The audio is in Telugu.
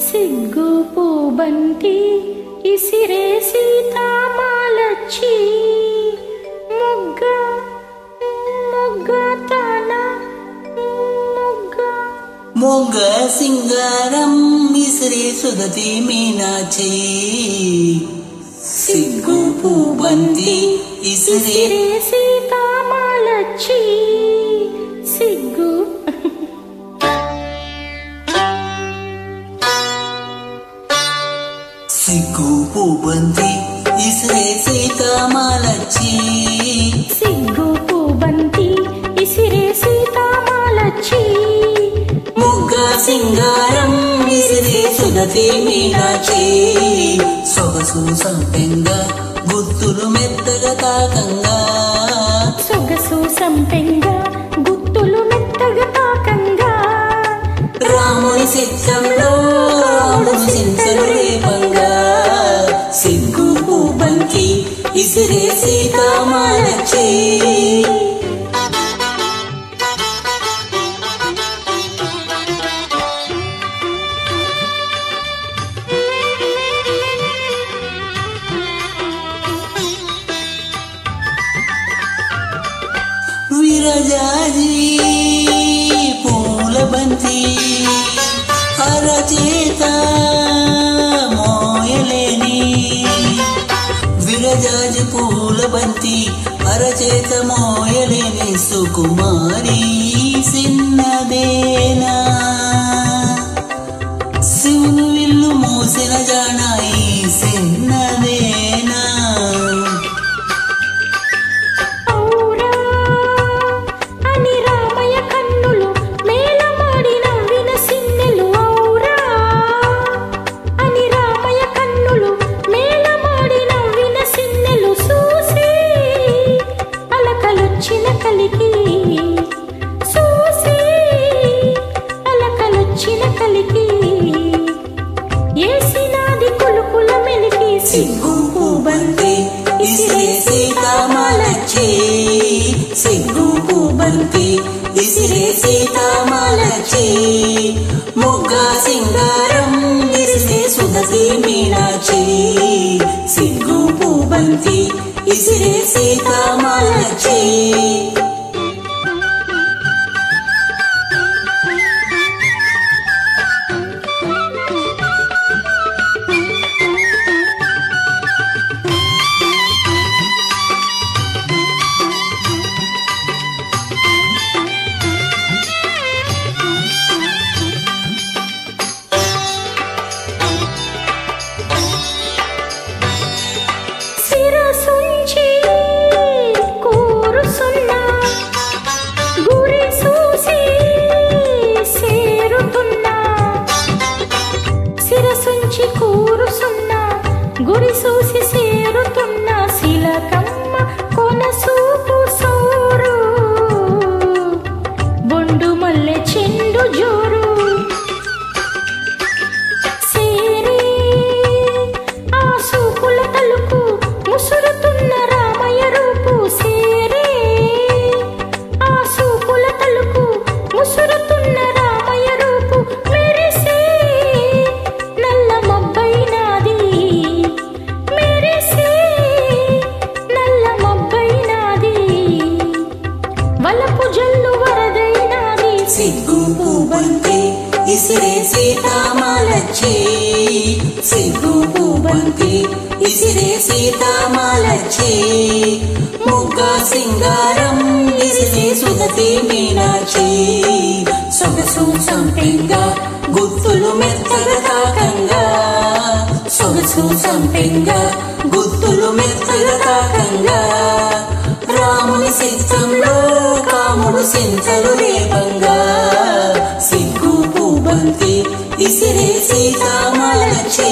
సిగ్గు పూబంతి ఇసిరే సీతామాలచ్చి మొగ్గ తన మొగ్గ సింగారం ఇసిరే సుగతి మీనాచి సిగ్గు పూబంతి ఇసిరే సీతామాలచ్చి సిగ్గు సిగ్గు పూబంతి ఇసిరే సీతామాలచ్చి సిగ్గు పూబంతి ఇసిరే సీతామాలచ్చి మొగ్గ సింగారం ఇసిరే సుగతి మీనాచి సొగసు సంపెంగా గుత్తులు మెత్తగా తాకంగా సొగసు సంపెంగా గుత్తులు మెత్తగా తాకంగా రాముని చిత్రంలో రాముడు సింతలు రేపంగా సిగ్గు పూబంతి ఇసిరే సీతామాలచ్చి విరజాజి పూల బంతి అరచేత మోయలేని విరజాజి పూల బంతి అరచేత మోయలేని సుకుమారి సిన్నదేనా శివుని విల్లు మోసిన జానాయి సిన్నదేనా సిగ్గు పూబంతి ఇసిరే సీతామాలచ్చి సిగ్గు పూబంతి ఇసిరే సీతామాలచ్చి మొగ్గ సింగారం ఇసిరే సుగతి మీనాచి సిగ్గు పూబంతి ఇసిరే సీతామాలచ్చి గురి సూసి సేరుతున్న శిలకమ్మ కొనసూపు సోరు బొండు మల్లె చెండు జోరు సేరి ఆ సూపుల తలుపు ముసురుతున్న రామయ్య రూపు సేరి ఆ సూపుల తలుపు ముసురుతున్న రామయ్య రూపు మెరిసే నల్ల మబ్బైనాది సిగ్గు పూబంతి ఇసిరే సీతామాలచ్చి సిగ్గు పూబంతి ఇసిరే సీతామాలచ్చి మొగ్గ సింగారం ఇసిరే సుగతి మీనాచి సొగసు సంపెంగా గుత్తులు మెత్తగా తాకంగా సొగసు సంపెంగా గుత్తులు మెత్తగా తాకంగా రాముని చిత్రంలో కాముడు సింతలు రేపంగా సిగ్గు పూబంతి ఇసిరే సీతామాలచ్చి